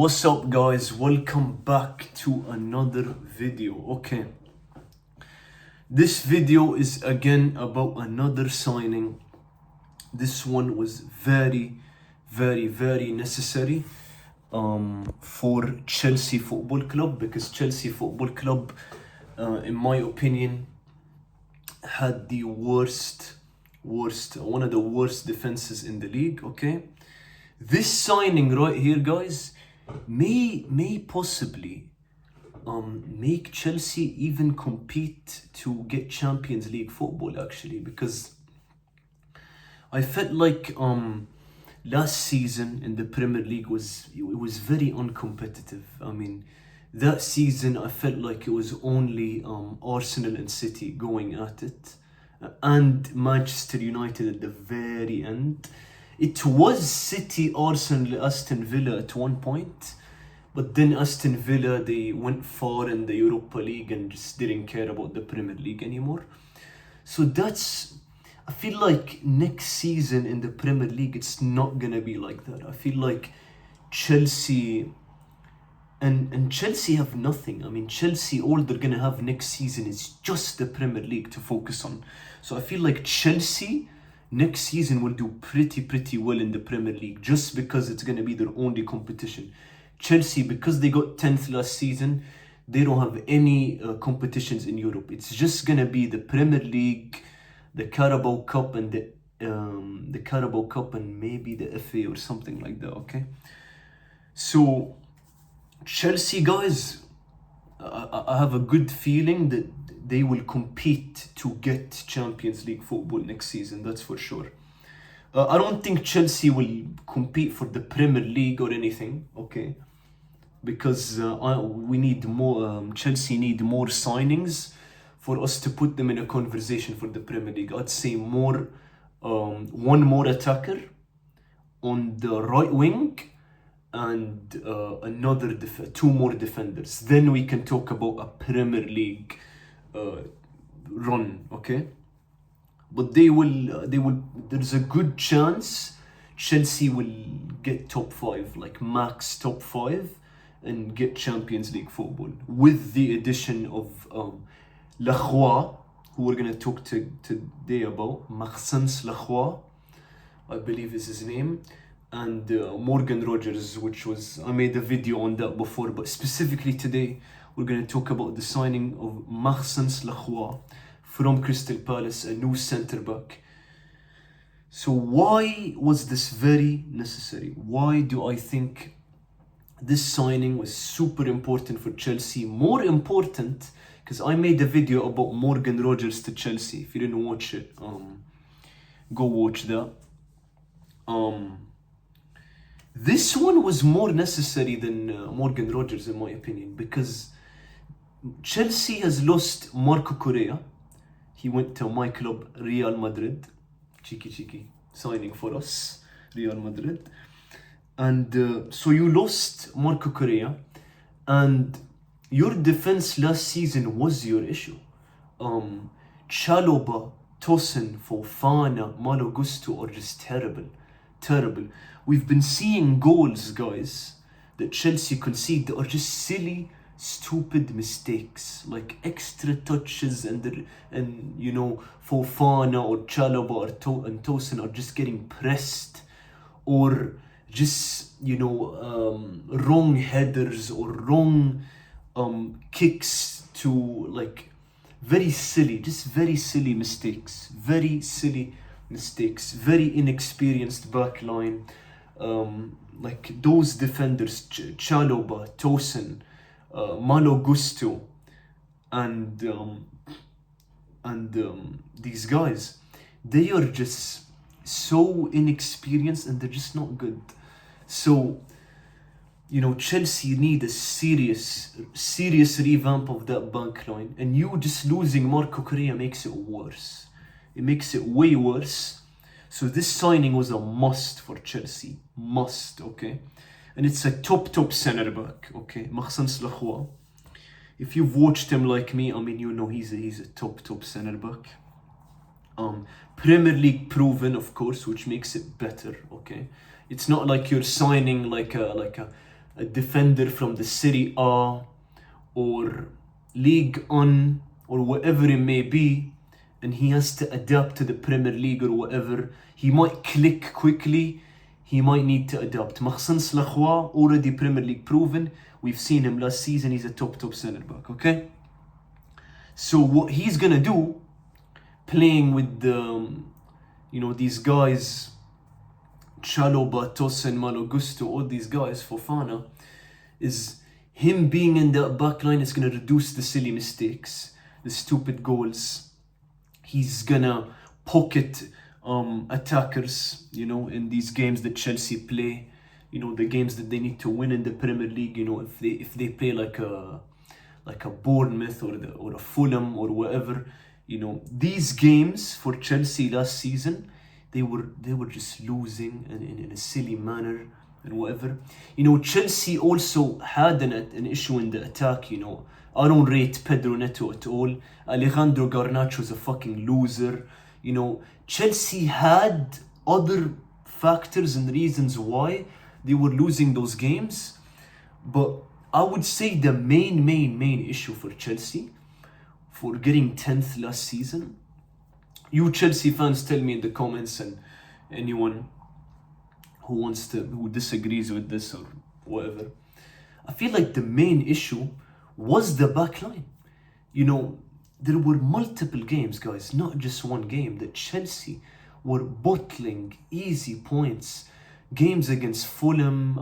What's up guys, welcome back to another video. Okay, this video is again about another signing. This one was very necessary for Chelsea Football Club, because Chelsea Football Club in my opinion had the worst one of the worst defenses in the league. Okay, this signing right here, guys, may possibly make Chelsea even compete to get Champions League football, actually, because I felt like last season in the Premier League was very uncompetitive. I mean, that season I felt like it was only Arsenal and City going at it, and Manchester United at the very end. It was City, Arsenal, Aston Villa at one point, but then Aston Villa, they went far in the Europa League and just didn't care about the Premier League anymore. So I feel like next season in the Premier League, it's not gonna be like that. I feel like Chelsea and Chelsea have nothing. I mean, Chelsea, all they're gonna have next season is just the Premier League to focus on. So I feel like Chelsea next season will do pretty well in the Premier League, just because it's going to be their only competition. Chelsea, because they got 10th last season, they don't have any competitions in Europe. It's just going to be the Premier League, the Carabao Cup, and the Carabao Cup, and maybe the FA or something like that. Okay, so Chelsea, guys, I have a good feeling that they will compete to get Champions League football next season, that's for sure. I don't think Chelsea will compete for the Premier League or anything, okay? Because we need more, Chelsea need more signings for us to put them in a conversation for the Premier League. I'd say one more attacker on the right wing, and two more defenders. Then we can talk about a Premier League run, okay? But they will there's a good chance Chelsea will get top 5, like max top 5, and get Champions League football with the addition of Lacroix, who we're gonna talk today about. Maxence Lacroix, I believe is his name, and Morgan Rogers, which was, I made a video on that before, but specifically today we're going to talk about the signing of Maxence Lacroix from Crystal Palace, a new centre-back. So why was this very necessary? Why do I think this signing was super important for Chelsea? More important, because I made a video about Morgan Rogers to Chelsea. If you didn't watch it, go watch that. This one was more necessary than Morgan Rogers, in my opinion, because Chelsea has lost Marco Correa. He went to my club, Real Madrid. Cheeky signing for us, Real Madrid. And so you lost Marco Correa, and your defense last season was your issue. Chalobah, Tosin, Fofana, Malo Gusto are just terrible. We've been seeing goals, guys, that Chelsea concede that are just silly, stupid mistakes, like extra touches, and you know, Fofana or Chalobah and Tosin are just getting pressed, or just, you know, wrong headers or wrong kicks to, like, very silly mistakes, very inexperienced backline. Like those defenders, Chalobah, Tosin, Malo Gusto, and these guys, they are just so inexperienced and they're just not good. So, you know, Chelsea need a serious revamp of that backline, and you just losing Marco Correa makes it worse. It makes it way worse. So this signing was a must for Chelsea. Must, okay? And it's a top centre-back, okay? Maxence Lacroix. If you've watched him like me, I mean, you know he's a top centre-back. Premier League proven, of course, which makes it better, okay? It's not like you're signing like a a defender from the Serie A or League One or whatever it may be, and he has to adapt to the Premier League or whatever, he might click quickly, he might need to adapt. Maxence Lacroix, already Premier League proven. We've seen him last season, he's a top centre back, okay? So what he's gonna do, playing with these guys, Chalobah, Tosin, Malo Gusto, all these guys, Fofana, is him being in the back line is gonna reduce the silly mistakes, the stupid goals. He's gonna pocket attackers, in these games that Chelsea play, the games that they need to win in the Premier League. If they play like a Bournemouth or a Fulham or whatever, these games for Chelsea last season, they were just losing in a silly manner and whatever. Chelsea also had an issue in the attack. I don't rate Pedro Neto at all. Alejandro Garnacho's a fucking loser. Chelsea had other factors and reasons why they were losing those games, but I would say the main issue for Chelsea for getting 10th last season, you Chelsea fans tell me in the comments, and anyone who disagrees with this or whatever, I feel like the main issue was the back line. There were multiple games, guys, not just one game, that Chelsea were bottling easy points. Games against Fulham,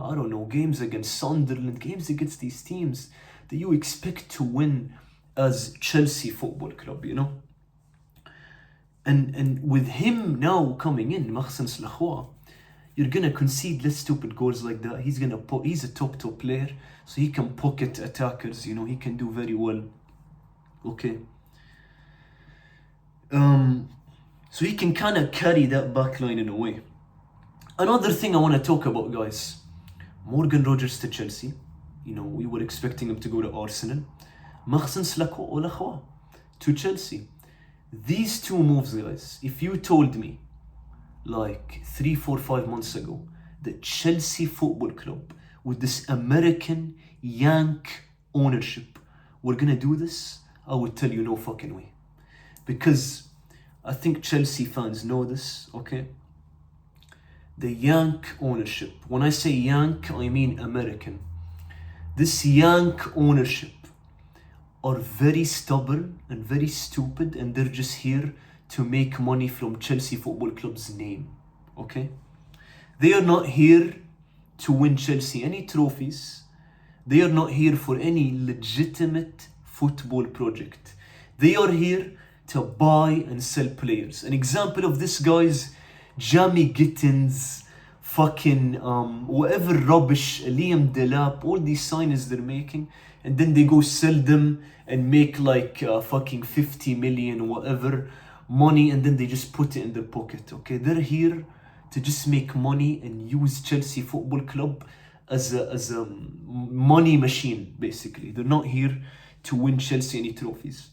games against Sunderland, games against these teams that you expect to win as Chelsea Football Club, And with him now coming in, Maxence Lacroix, you're gonna concede less stupid goals like that. He's a top player, so he can pocket attackers, he can do very well. Okay. So he can kind of carry that back line in a way. Another thing I want to talk about, guys, Morgan Rogers to Chelsea. We were expecting him to go to Arsenal. Maxence Lacroix to Chelsea. These two moves, guys, if you told me like 3, 4, 5 months ago that Chelsea Football Club with this American Yank ownership were gonna do this, I would tell you no fucking way. Because I think Chelsea fans know this, okay? The Yank ownership. When I say Yank, I mean American. This Yank ownership are very stubborn and very stupid, and they're just here to make money from Chelsea Football Club's name, okay? They are not here to win Chelsea any trophies. They are not here for any legitimate football project. They are here to buy and sell players. An example of this, guys, Jamie Gittins, fucking whatever rubbish, Liam Delap, all these signings they're making, and then they go sell them and make like fucking 50 million whatever money, and then they just put it in their pocket, okay? They're here to just make money and use Chelsea Football Club as a money machine, basically. They're not here to win Chelsea any trophies.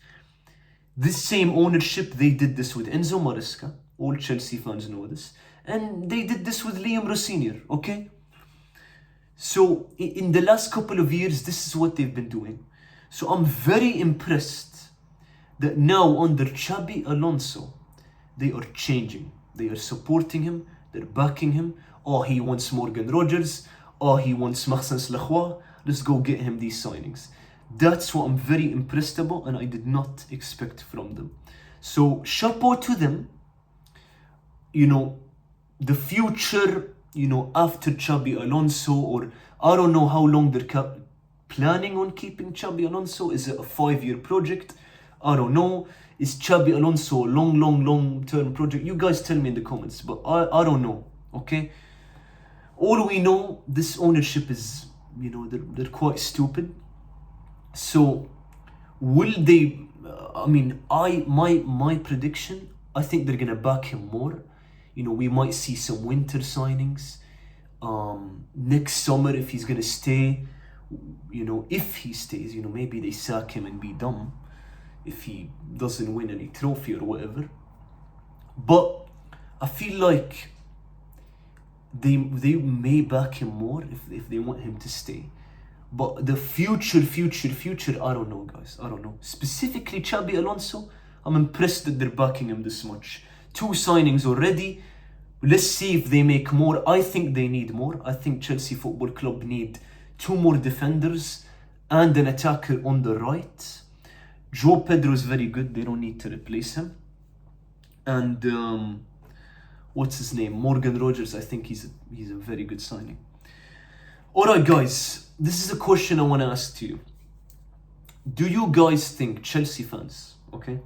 This same ownership, they did this with Enzo Maresca. All Chelsea fans know this. And they did this with Liam Rossinier, okay? So in the last couple of years, this is what they've been doing. So I'm very impressed that now under Xabi Alonso, they are changing. They are supporting him. They're backing him. Oh, he wants Morgan Rogers. Oh, he wants Maxence Lacroix. Let's go get him these signings. That's what I'm very impressed about, and I did not expect from them. So chapeau to them. The future, after Xabi Alonso, or I don't know how long they're planning on keeping Xabi Alonso. Is it a 5-year project? I don't know. Is Xabi Alonso a long-term project? You guys tell me in the comments, but I don't know, okay? All we know, this ownership is, they're quite stupid. So, will they, my prediction, I think they're gonna back him more. We might see some winter signings. Next summer, if he's gonna stay, if he stays, maybe they sack him and be dumb if he doesn't win any trophy or whatever. But I feel like they may back him more if they want him to stay. But the future, I don't know, guys. I don't know. Specifically, Xabi Alonso, I'm impressed that they're backing him this much. 2 signings already. Let's see if they make more. I think they need more. I think Chelsea Football Club need 2 more defenders and an attacker on the right. Joe Pedro is very good. They don't need to replace him. And what's his name? Morgan Rogers. I think he's a very good signing. Alright, guys. This is a question I want to ask to you. Do you guys think, Chelsea fans, okay?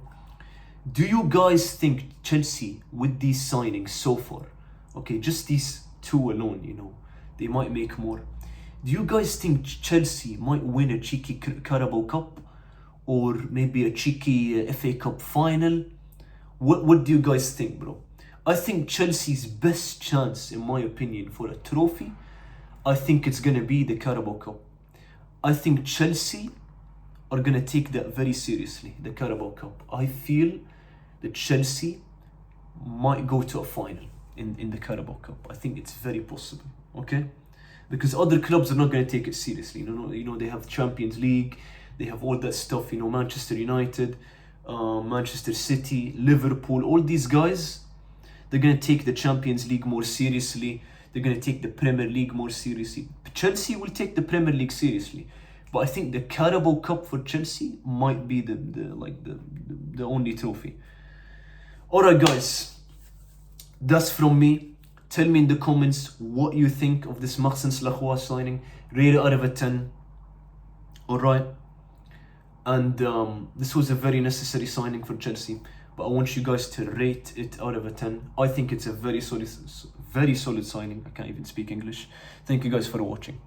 Do you guys think Chelsea, with these signings so far, okay, just these 2 alone, you know, they might make more. Do you guys think Chelsea might win a cheeky Carabao Cup? Or maybe a cheeky FA Cup final? What do you guys think, bro? I think Chelsea's best chance, in my opinion, for a trophy, I think it's going to be the Carabao Cup. I think Chelsea are going to take that very seriously, the Carabao Cup. I feel that Chelsea might go to a final in the Carabao Cup. I think it's very possible, okay? Because other clubs are not going to take it seriously. You know, they have Champions League, they have all that stuff, you know, Manchester United, Manchester City, Liverpool, all these guys, they're going to take the Champions League more seriously. They're going to take the Premier League more seriously. Chelsea will take the Premier League seriously. But I think the Carabao Cup for Chelsea might be the only trophy. Alright, guys, that's from me. Tell me in the comments what you think of this Maxence Lacroix signing. Rate it out of a 10. Alright. And this was a very necessary signing for Chelsea. But I want you guys to rate it out of a 10. I think it's a very solid signing. I can't even speak English. Thank you guys for watching.